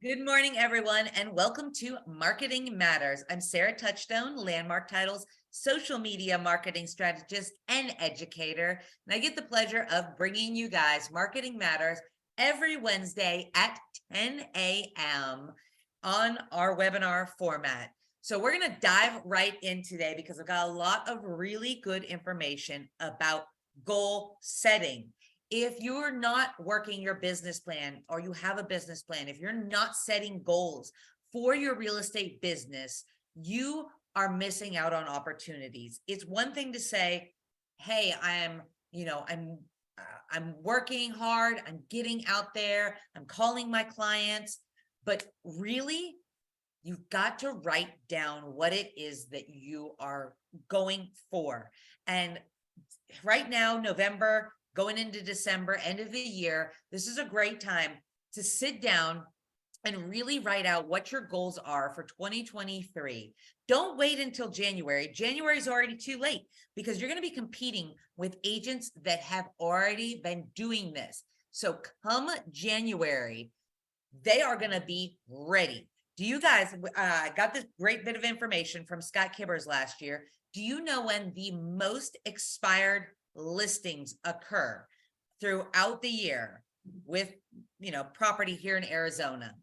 Good morning, everyone, and welcome to Marketing Matters. I'm Sarah Touchstone, Landmark Titles, social media marketing strategist and educator. And I get the pleasure of bringing you guys Marketing Matters every Wednesday at 10 a.m. on our webinar format. So we're going to dive right in today because I've got a lot of really good information about goal setting. If you're not working your business plan or you have a business plan, if you're not setting goals for your real estate business, you are missing out on opportunities. It's one thing to say, hey, I'm working hard, I'm getting out there, I'm calling my clients, but really you've got to write down what it is that you are going for. And right now, November, going into December, end of the year, this is a great time to sit down and really write out what your goals are for 2023. Don't wait until January. January is already too late because you're going to be competing with agents that have already been doing this. So come January, they are going to be ready. Do you guys, I got this great bit of information from Scott Kibbers last year. Do you know when the most expired listings occur throughout the year with, property here in Arizona?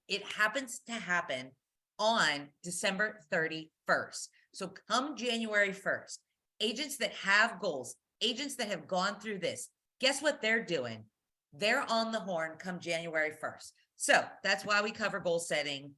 It happens to happen on December 31st. So come January 1st, agents that have goals, agents that have gone through this, guess what they're doing? They're on the horn come January 1st. So that's why we cover goal setting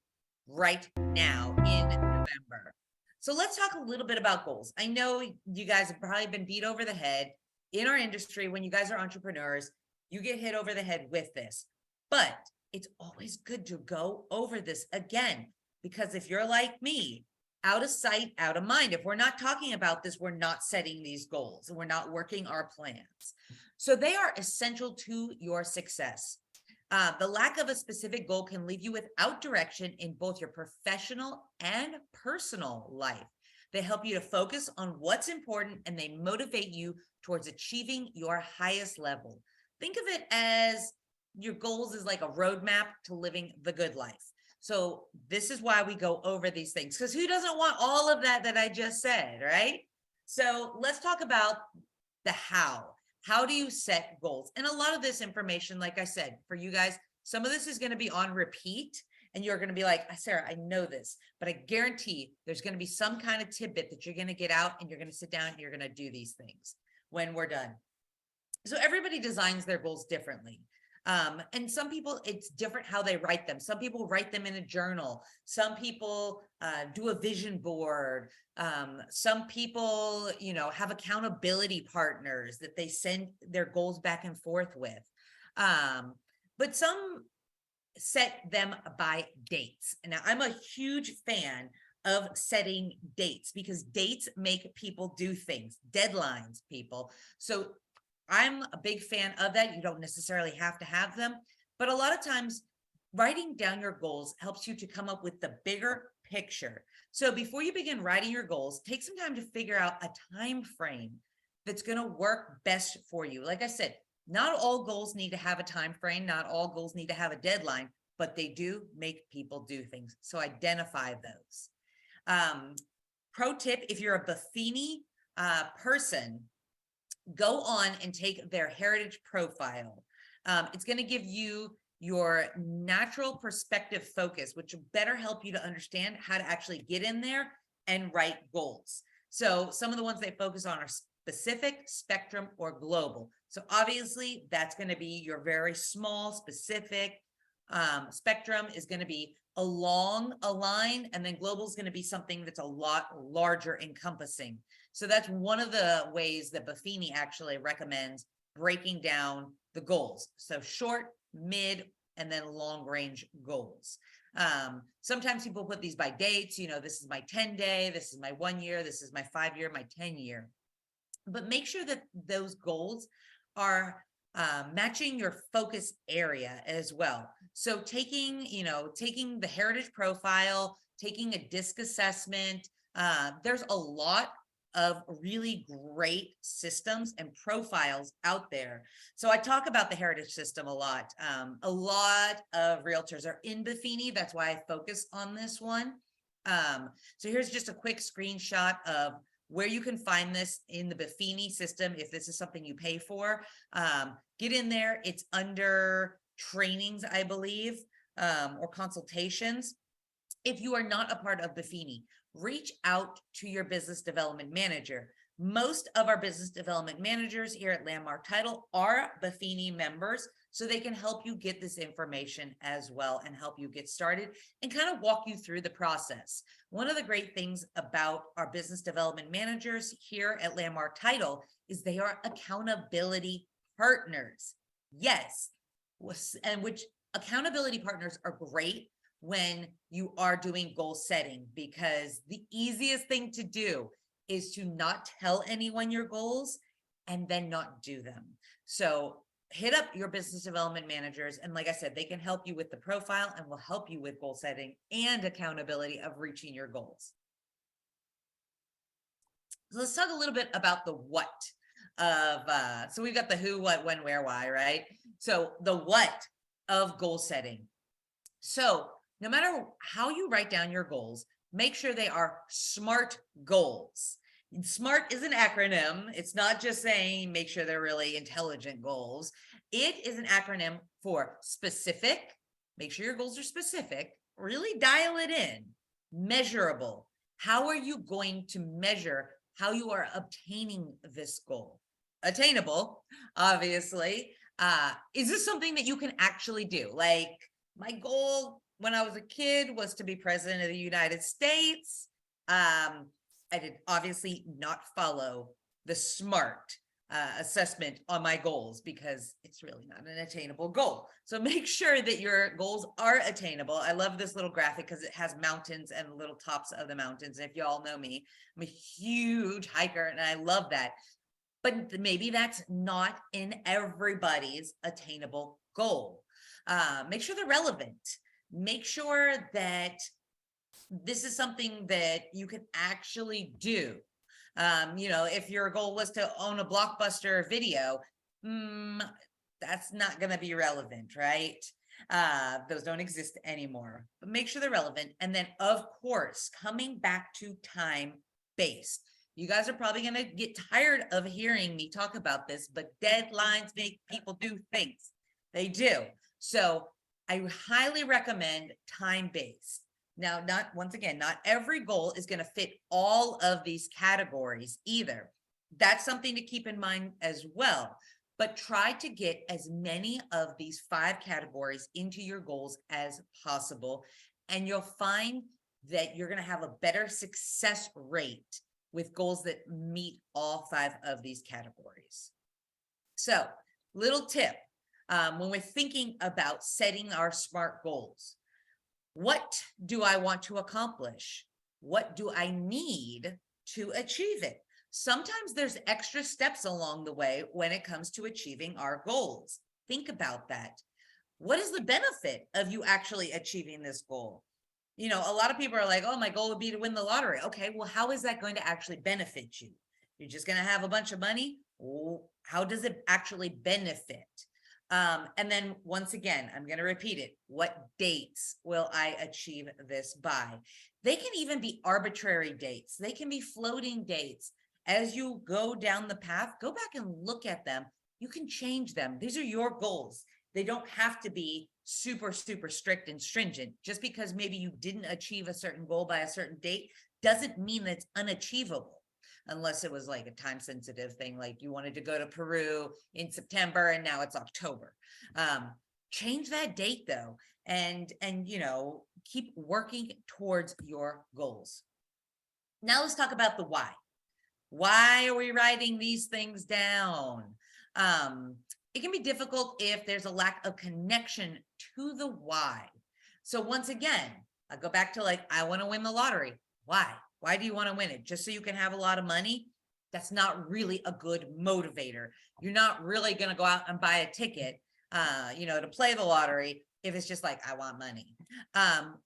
right now in November. So let's talk a little bit about goals. I know you guys have probably been beat over the head in our industry. When you guys are entrepreneurs, you get hit over the head with this, but it's always good to go over this again, because if you're like me, out of sight, out of mind, if we're not talking about this, we're not setting these goals and we're not working our plans. So they are essential to your success. The lack of a specific goal can leave you without direction in both your professional and personal life. They help you to focus on what's important and they motivate you towards achieving your highest level. Think of it as your goals is like a roadmap to living the good life. So this is why we go over these things, because who doesn't want all of that I just said, right? So let's talk about the how. How do you set goals? And a lot of this information, like I said, for you guys, some of this is going to be on repeat and you're going to be like, Sarah, I know this, but I guarantee there's going to be some kind of tidbit that you're going to get out and you're going to sit down and you're going to do these things when we're done. So everybody designs their goals differently. And some people, it's different how they write them. Some people write them in a journal. Some people do a vision board. Some people, have accountability partners that they send their goals back and forth with. But some set them by dates. Now, I'm a huge fan of setting dates because dates make people do things, deadlines, people. So I'm a big fan of that. You don't necessarily have to have them, but a lot of times writing down your goals helps you to come up with the bigger picture. So before you begin writing your goals, take some time to figure out a time frame that's going to work best for you. Like I said, not all goals need to have a time frame. Not all goals need to have a deadline, but they do make people do things. So identify those. Pro tip, if you're a Buffini person, go on and take their heritage profile. It's going to give you your natural perspective focus, which will better help you to understand how to actually get in there and write goals. So some of the ones they focus on are specific, spectrum, or global. So obviously that's going to be your very small, specific. Spectrum is going to be along a line, and then global is going to be something that's a lot larger encompassing. So that's one of the ways that Buffini actually recommends breaking down the goals. So short, mid, and then long range goals. Sometimes people put these by dates, this is my 10-day, this is my 1 year, this is my 5-year, my 10-year. But make sure that those goals are matching your focus area as well. So taking the heritage profile, taking a DISC assessment, there's a lot of really great systems and profiles out there. So I talk about the heritage system a lot. A lot of realtors are in Buffini. That's why I focus on this one. So here's just a quick screenshot of where you can find this in the Buffini system if this is something you pay for. Get in there. It's under trainings, I believe, or consultations. If you are not a part of Buffini, reach out to your business development manager. Most of our business development managers here at Landmark Title are Buffini members, so they can help you get this information as well and help you get started and kind of walk you through the process. One of the great things about our business development managers here at Landmark Title is they are accountability partners. Yes, and which accountability partners are great when you are doing goal setting, because the easiest thing to do is to not tell anyone your goals and then not do them. So hit up your business development managers. And like I said, they can help you with the profile and will help you with goal setting and accountability of reaching your goals. So let's talk a little bit about the what of, so we've got the who, what, when, where, why, right? So the what of goal setting. So no matter how you write down your goals, make sure they are SMART goals. SMART is an acronym. It's not just saying make sure they're really intelligent goals. It is an acronym for specific. Make sure your goals are specific. Really dial it in. Measurable. How are you going to measure how you are obtaining this goal? Attainable, obviously. Is this something that you can actually do? Like, my goal when I was a kid was to be president of the United States. I did obviously not follow the SMART assessment on my goals because it's really not an attainable goal. So make sure that your goals are attainable. I love this little graphic because it has mountains and little tops of the mountains. And if you all know me, I'm a huge hiker and I love that. But maybe that's not in everybody's attainable goal. Make sure they're relevant. Make sure that this is something that you can actually do. If your goal was to own a Blockbuster video, that's not going to be relevant, right? Those don't exist anymore, but make sure they're relevant. And then, of course, coming back to time-based. You guys are probably going to get tired of hearing me talk about this, but deadlines make people do things. They do. So I highly recommend time-based. Now, not every goal is going to fit all of these categories either. That's something to keep in mind as well. But try to get as many of these 5 categories into your goals as possible. And you'll find that you're going to have a better success rate with goals that meet all 5 of these categories. So, little tip, when we're thinking about setting our SMART goals, what do I want to accomplish? What do I need to achieve it? Sometimes there's extra steps along the way when it comes to achieving our goals. Think about that. What is the benefit of you actually achieving this goal? A lot of people are like, oh, my goal would be to win the lottery. Okay, well, how is that going to actually benefit you? You're just going to have a bunch of money? Well, how does it actually benefit? And then once again, I'm going to repeat it. What dates will I achieve this by? They can even be arbitrary dates. They can be floating dates. As you go down the path, go back and look at them. You can change them. These are your goals. They don't have to be super, super strict and stringent. Just because maybe you didn't achieve a certain goal by a certain date doesn't mean that it's unachievable. Unless it was like a time sensitive thing, like you wanted to go to Peru in September and now it's October. Change that date though, and keep working towards your goals. Now let's talk about the why. Why are we writing these things down? It can be difficult if there's a lack of connection to the why. So once again, I go back to I want to win the lottery. Why? Why do you want to win it? Just so you can have a lot of money? That's not really a good motivator. You're not really going to go out and buy a ticket, to play the lottery if it's just I want money.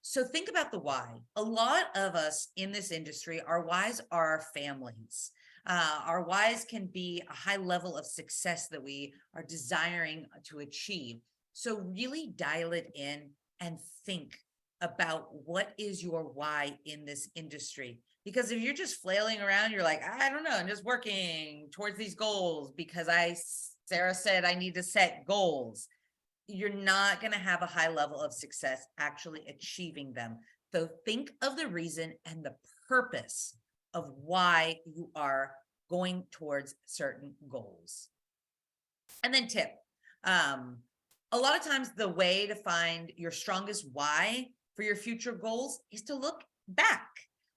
So think about the why. A lot of us in this industry, our whys are our families. Our whys can be a high level of success that we are desiring to achieve. So really dial it in and think about what is your why in this industry. Because if you're just flailing around, you're like, I don't know, I'm just working towards these goals because Sarah said I need to set goals. You're not going to have a high level of success actually achieving them. So think of the reason and the purpose of why you are going towards certain goals. And then tip, a lot of times the way to find your strongest why for your future goals is to look back,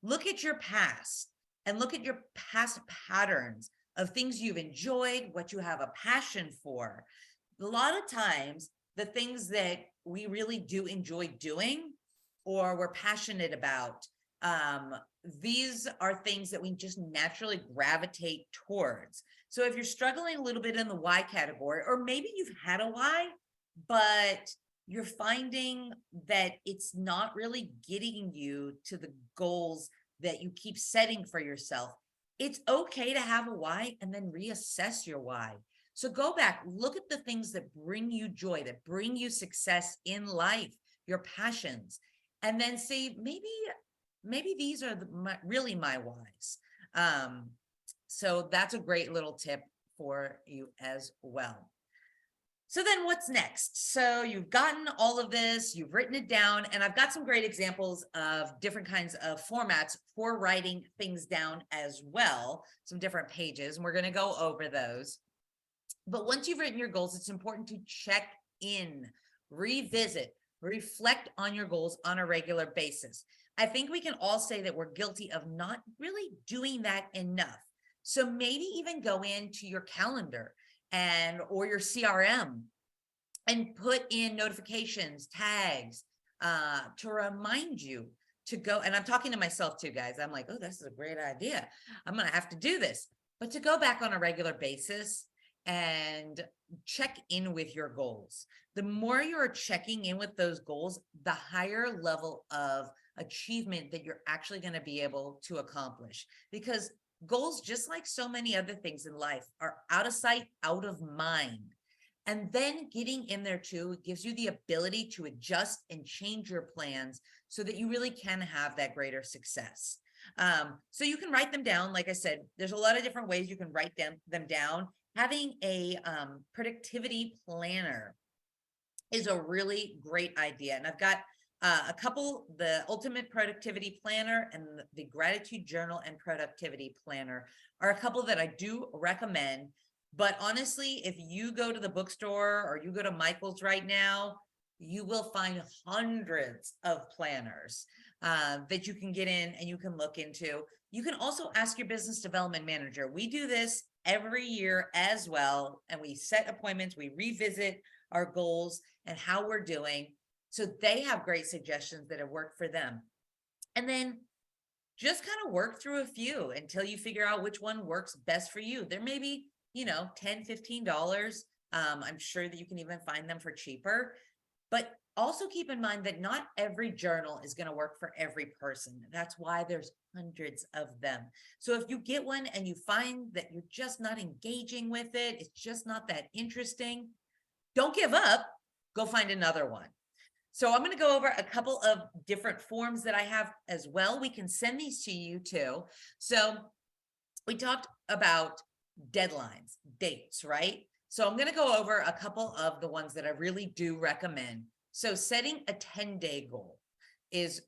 look at your past and look at your past patterns of things you've enjoyed, what you have a passion for. A lot of times, the things that we really do enjoy doing or we're passionate about, these are things that we just naturally gravitate towards. So if you're struggling a little bit in the why category, or maybe you've had a why, but you're finding that it's not really getting you to the goals that you keep setting for yourself, it's okay to have a why and then reassess your why. So go back, look at the things that bring you joy, that bring you success in life, your passions, and then say, maybe these are really my whys. So that's a great little tip for you as well. So then what's next? So you've gotten all of this, you've written it down, and I've got some great examples of different kinds of formats for writing things down as well, some different pages, and we're going to go over those. But once you've written your goals, it's important to check in, revisit, reflect on your goals on a regular basis. I think we can all say that we're guilty of not really doing that enough. So maybe even go into your calendar or your CRM and put in notifications, tags, to remind you to go. And I'm talking to myself too, guys. I'm like, oh, this is a great idea. I'm going to have to do this. But to go back on a regular basis and check in with your goals. The more you're checking in with those goals, the higher level of achievement that you're actually going to be able to accomplish. Because goals, just like so many other things in life, are out of sight, out of mind. And then getting in there too gives you the ability to adjust and change your plans so that you really can have that greater success. So you can write them down. Like I said, there's a lot of different ways you can write them down. Having a productivity planner is a really great idea. And I've got a couple, the Ultimate Productivity Planner and the Gratitude Journal and Productivity Planner are a couple that I do recommend. But honestly, if you go to the bookstore or you go to Michael's right now, you will find hundreds of planners that you can get in and you can look into. You can also ask your business development manager. We do this every year as well, and we set appointments, we revisit our goals and how we're doing. So they have great suggestions that have worked for them. And then just kind of work through a few until you figure out which one works best for you. There may be, $10, $15. I'm sure that you can even find them for cheaper. But also keep in mind that not every journal is going to work for every person. That's why there's hundreds of them. So if you get one and you find that you're just not engaging with it, it's just not that interesting, don't give up. Go find another one. So I'm going to go over a couple of different forms that I have as well. We can send these to you too. So we talked about deadlines, dates, right? So I'm going to go over a couple of the ones that I really do recommend. So setting a 10-day goal is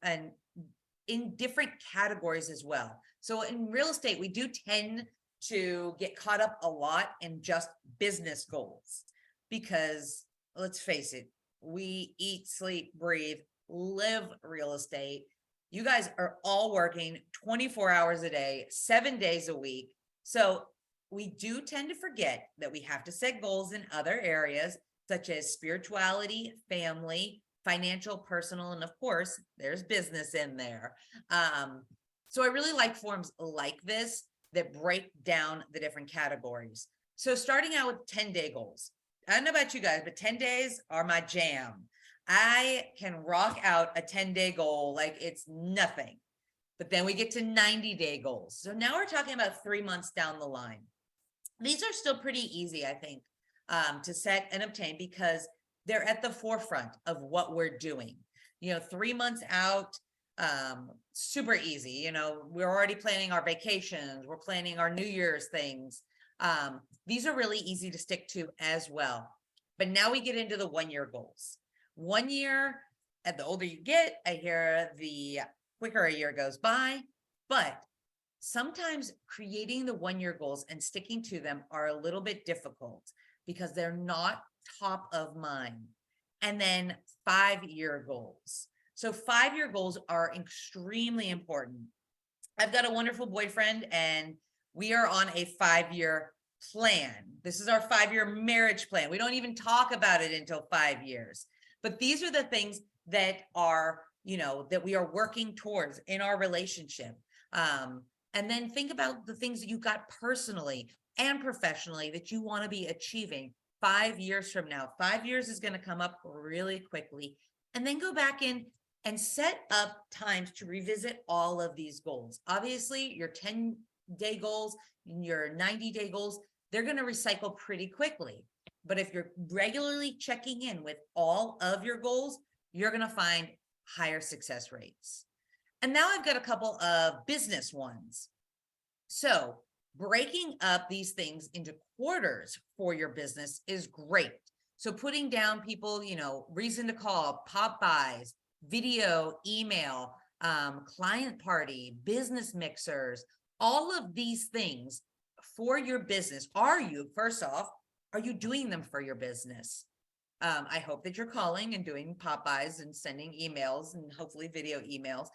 in different categories as well. So in real estate, we do tend to get caught up a lot in just business goals because let's face it, we eat, sleep, breathe, live real estate. You guys are all working 24 hours a day, 7 days a week. So we do tend to forget that we have to set goals in other areas such as spirituality, family, financial, personal, and of course, there's business in there. So I really like forms like this that break down the different categories. So starting out with 10-day goals. I don't know about you guys, but 10 days are my jam. I can rock out a 10-day goal like it's nothing. but then we get to 90-day goals. So now we're talking about 3 months down the line. These are still pretty easy, I think, to set and obtain because they're at the forefront of what we're doing. 3 months out, super easy. We're already planning our vacations. We're planning our New Year's things. These are really easy to stick to as well. But now we get into the 1-year goals. 1 year, and the older you get, I hear the quicker a year goes by, but sometimes creating the 1-year goals and sticking to them are a little bit difficult because they're not top of mind. And then 5-year goals. So 5-year goals are extremely important. I've got a wonderful boyfriend and we are on a 5-year plan. This is our 5-year marriage plan. We don't even talk about it until 5 years. But these are the things that are, that we are working towards in our relationship. And then think about the things that you got personally and professionally that you want to be achieving 5 years from now. 5 years is going to come up really quickly. And then go back in and set up times to revisit all of these goals. Obviously, your 10-day goals, your 90-day goals, they're going to recycle pretty quickly. But if you're regularly checking in with all of your goals, you're going to find higher success rates. And now I've got a couple of business ones. So breaking up these things into quarters for your business is great. So putting down people, reason to call, pop buys, video, email, client party, business mixers, all of these things for your business. First off, are you doing them for your business? I hope that you're calling and doing pop buys and sending emails and hopefully video emails.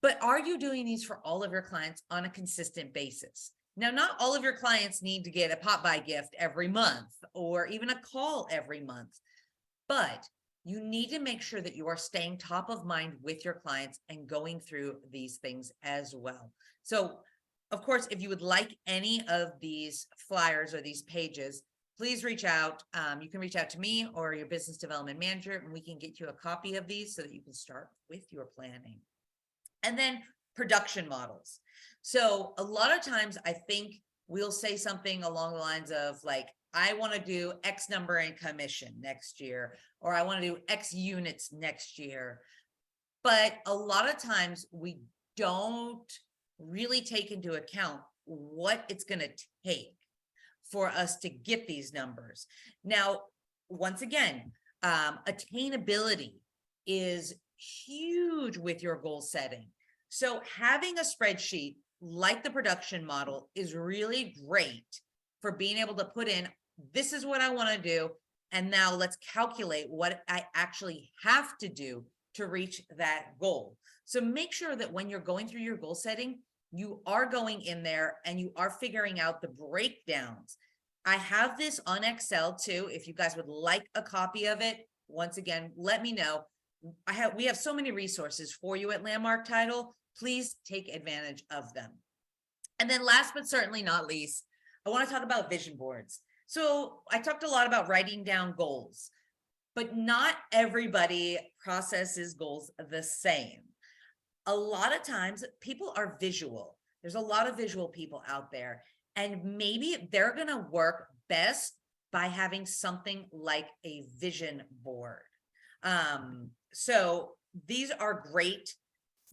But are you doing these for all of your clients on a consistent basis? Now, not all of your clients need to get a pop buy gift every month or even a call every month, but you need to make sure that you are staying top of mind with your clients and going through these things as well. So, of course, if you would like any of these flyers or these pages, please reach out. You can reach out to me or your business development manager, and we can get you a copy of these so that you can start with your planning. And then production models. So a lot of times I think we'll say something along the lines of like, I want to do X number in commission next year, or I want to do X units next year. But a lot of times we don't really take into account what it's going to take for us to get these numbers. Now, once again, attainability is huge with your goal setting. So having a spreadsheet like the production model is really great for being able to put in, this is what I want to do. And now let's calculate what I actually have to do to reach that goal. So make sure that when you're going through your goal setting, you are going in there and you are figuring out the breakdowns. I have this on Excel too. If you guys would like a copy of it, once again, let me know. We have so many resources for you at Landmark Title. Please take advantage of them. And then last but certainly not least, I want to talk about vision boards. So I talked a lot about writing down goals, but not everybody processes goals the same. A lot of times people are visual. There's a lot of visual people out there, and maybe they're going to work best by having something like a vision board. So these are great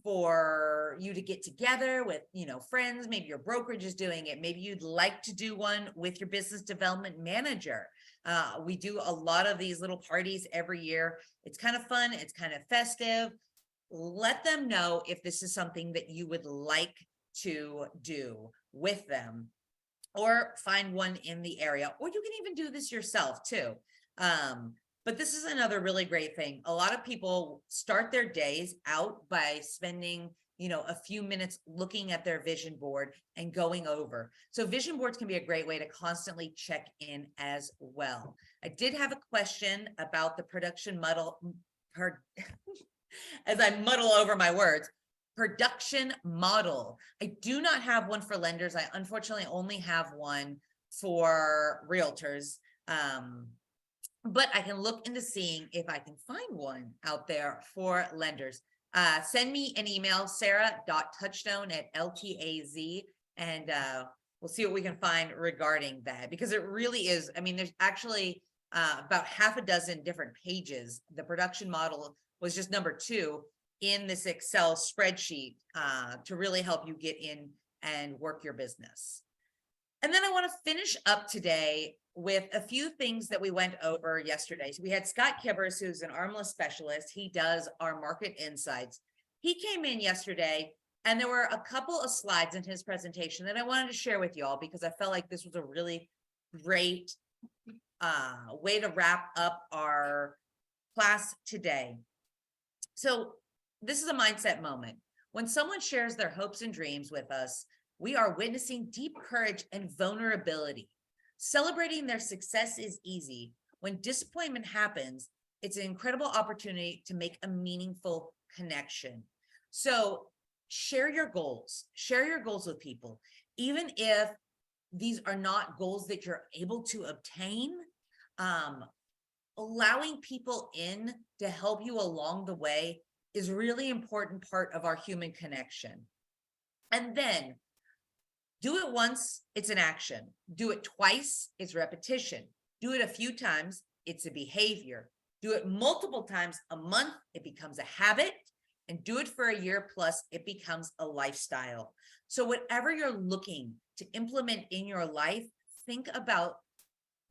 for you to get together with, friends. Maybe your brokerage is doing it. Maybe you'd like to do one with your business development manager. We do a lot of these little parties every year. It's kind of fun. It's kind of festive. Let them know if this is something that you would like to do with them, or find one in the area, or you can even do this yourself too. But this is another really great thing. A lot of people start their days out by spending, a few minutes looking at their vision board and going over. So vision boards can be a great way to constantly check in as well. I did have a question about the production model, as I muddle over my words, production model. I do not have one for lenders. I unfortunately only have one for realtors. But I can look into seeing if I can find one out there for lenders. send me an email, sarah.touchstone@ltaz, and we'll see what we can find regarding that, because it really is. I mean, there's actually about half a dozen different pages. The production model was just number 2 in this Excel spreadsheet to really help you get in and work your business. And then I want to finish up today with a few things that we went over yesterday. So we had Scott Kibbers, who's an armless specialist. He does our market insights. He came in yesterday, and there were a couple of slides in his presentation that I wanted to share with you all, because I felt like this was a really great way to wrap up our class today. So this is a mindset moment. When someone shares their hopes and dreams with us, we are witnessing deep courage and vulnerability. Celebrating their success is easy. When disappointment happens, it's an incredible opportunity to make a meaningful connection. So share your goals with people. Even if these are not goals that you're able to obtain, allowing people in to help you along the way is really important part of our human connection. And then do it once, it's an action. Do it twice, it's repetition. Do it a few times, it's a behavior. Do it multiple times a month, it becomes a habit. And do it for a year plus, it becomes a lifestyle. So whatever you're looking to implement in your life, think about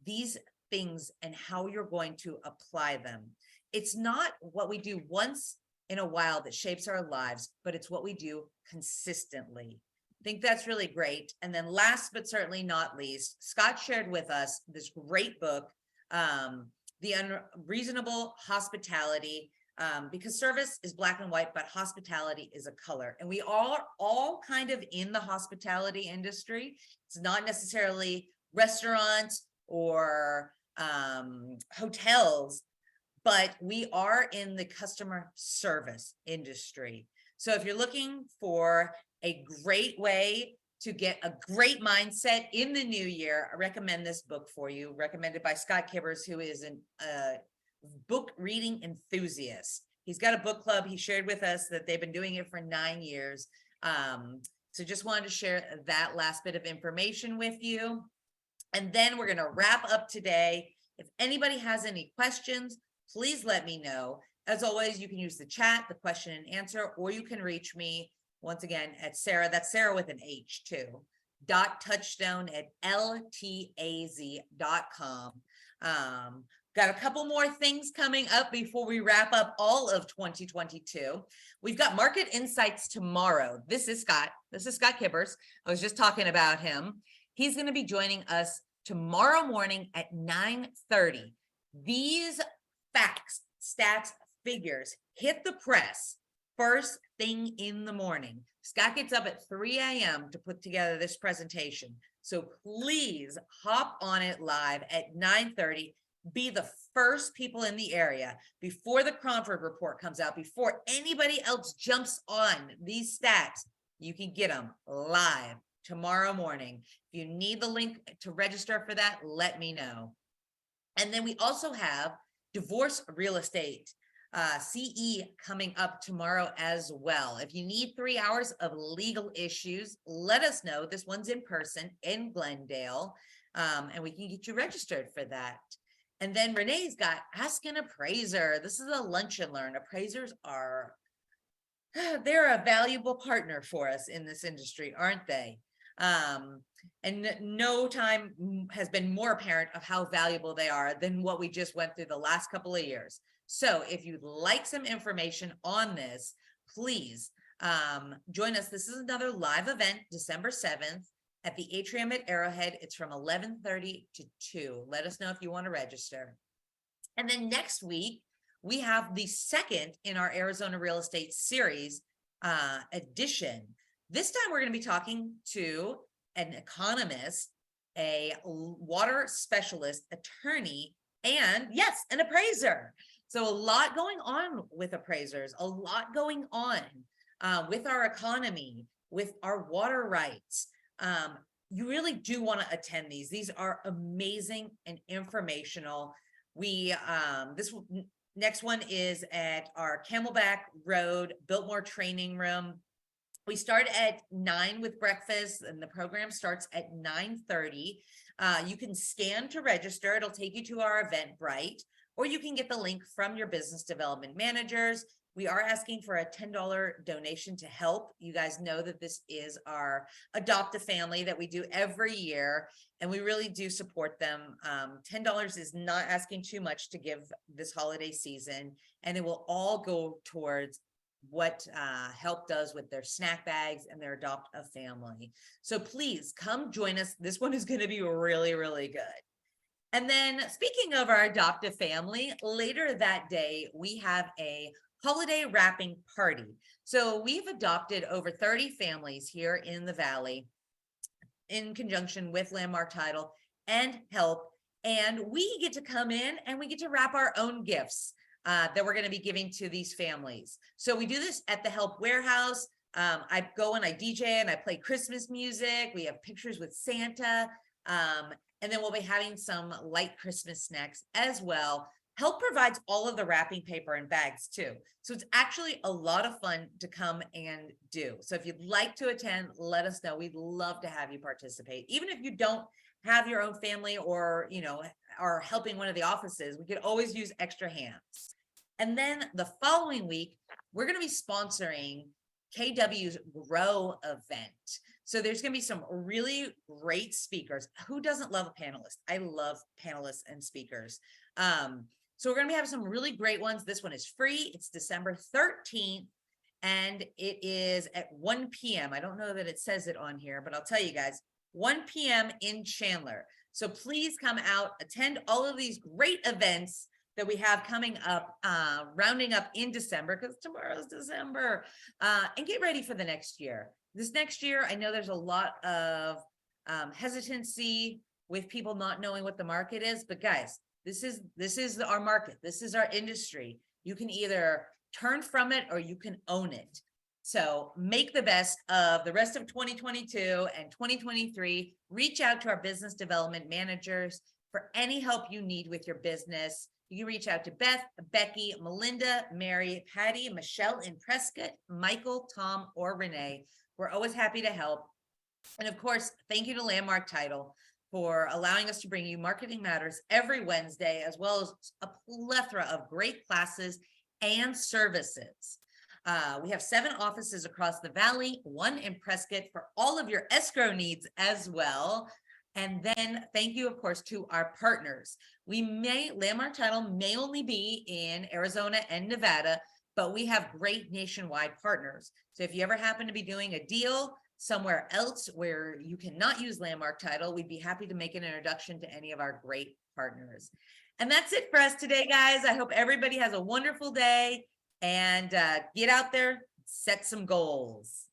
these things and how you're going to apply them. It's not what we do once in a while that shapes our lives, but it's what we do consistently. I think that's really great. And then last but certainly not least, Scott shared with us this great book, The Unreasonable Hospitality, because service is black and white, but hospitality is a color. And we are all kind of in the hospitality industry. It's not necessarily restaurants or hotels, but we are in the customer service industry. So if you're looking for a great way to get a great mindset in the new year, I recommend this book for you, recommended by Scott Kibbers, who is a book reading enthusiast. He's got a book club. He shared with us that they've been doing it for 9 years. So just wanted to share that last bit of information with you. And then we're going to wrap up today. If anybody has any questions, please let me know. As always, you can use the chat, the question and answer, or you can reach me once again at Sarah, that's Sarah with an H too, .touchstone@ltaz.com. Got a couple more things coming up before we wrap up all of 2022. We've got market insights tomorrow. This is Scott Kibbers. I was just talking about him. He's going to be joining us tomorrow morning at 9:30. These facts, stats, figures hit the press first thing in the morning. Scott gets up at 3 a.m. to put together this presentation. So please hop on it live at 9:30. Be the first people in the area before the Cromford report comes out, before anybody else jumps on these stats. You can get them live tomorrow morning. If you need the link to register for that, let me know. And then we also have divorce real estate CE coming up tomorrow as well. If you need 3 hours of legal issues, let us know. This one's in person in Glendale, and we can get you registered for that. And then Renee's got Ask an Appraiser. This is a lunch and learn. Appraisers they're a valuable partner for us in this industry, aren't they? And no time has been more apparent of how valuable they are than what we just went through the last couple of years. So if you'd like some information on this, please join us. This is another live event, December 7th at the Atrium at Arrowhead. It's from 11:30 to 2. Let us know if you want to register. And then next week, we have the second in our Arizona Real Estate Series edition. This time we're going to be talking to an economist, a water specialist, attorney, and yes, an appraiser. So a lot going on with appraisers, a lot going on with our economy, with our water rights. You really do want to attend these. These are amazing and informational. This will Next one is at our Camelback Road Biltmore Training Room. We start at 9 with breakfast, and the program starts at 9:30. You can scan to register. It'll take you to our Eventbrite, or you can get the link from your business development managers. We are asking for a $10 donation to help. You guys know that this is our adopt a family that we do every year, and we really do support them. $10 is not asking too much to give this holiday season, and it will all go towards what help does with their snack bags and their adopt a family. So please come join us. This one is going to be really, really good. And then speaking of our adopt a family, later that day, we have a holiday wrapping party. So we've adopted over 30 families here in the Valley in conjunction with Landmark Title and Help. And we get to come in and we get to wrap our own gifts that we're going to be giving to these families. So we do this at the Help Warehouse. I go and I DJ and I play Christmas music. We have pictures with Santa. And then we'll be having some light Christmas snacks as well. Help provides all of the wrapping paper and bags too. So it's actually a lot of fun to come and do. So if you'd like to attend, let us know. We'd love to have you participate. Even if you don't have your own family or, are helping one of the offices, we could always use extra hands. And then the following week, we're going to be sponsoring KW's Grow event. So there's going to be some really great speakers. Who doesn't love a panelist? I love panelists and speakers. So we're going to be having some really great ones. This one is free. It's December 13th, and it is at 1 p.m. I don't know that it says it on here, but I'll tell you guys, 1 p.m. in Chandler. So please come out, attend all of these great events that we have coming up, rounding up in December, because tomorrow's December, and get ready for the next year. This next year, I know there's a lot of hesitancy with people not knowing what the market is, but guys, this is our market. This is our industry. You can either turn from it or you can own it. So make the best of the rest of 2022 and 2023. Reach out to our business development managers for any help you need with your business. You can reach out to Beth, Becky, Melinda, Mary, Patty, Michelle in Prescott, Michael, Tom, or Renee. We're always happy to help. And of course, thank you to Landmark Title for allowing us to bring you Marketing Matters every Wednesday, as well as a plethora of great classes and services. We have 7 offices across the Valley, 1 in Prescott for all of your escrow needs as well. And then thank you, of course, to our partners. Landmark Title may only be in Arizona and Nevada, but we have great nationwide partners. So if you ever happen to be doing a deal somewhere else where you cannot use Landmark Title, we'd be happy to make an introduction to any of our great partners. And that's it for us today, guys. I hope everybody has a wonderful day and get out there, set some goals.